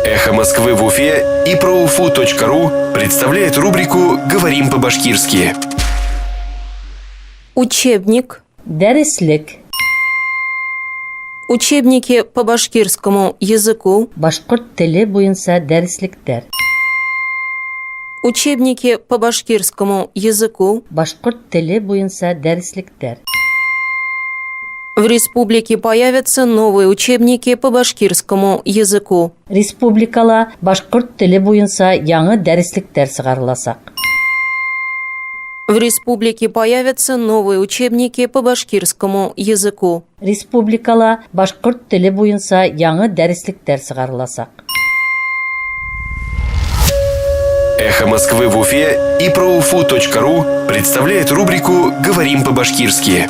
Эхо Москвы в Уфе и ProUFU.ру представляет рубрику «Говорим по-башкирски». Учебник. Дәреслек. Учебники по башкирскому языку. Башкорт теле буенча дәреслектәр. Учебники по башкирскому языку. Башкорт теле буенча дәреслектәр. В республике появятся новые учебники по башкирскому языку. Республикала башкорт теле буенча яңа дәреслектәр чыгарылачак. В республике появятся новые учебники по башкирскому языку. Республикала башкорт теле буенча яңа дәреслектәр чыгарылачак. Эхо Москвы в Уфе и ProUFU.ру представляет рубрику «Говорим по-башкирски».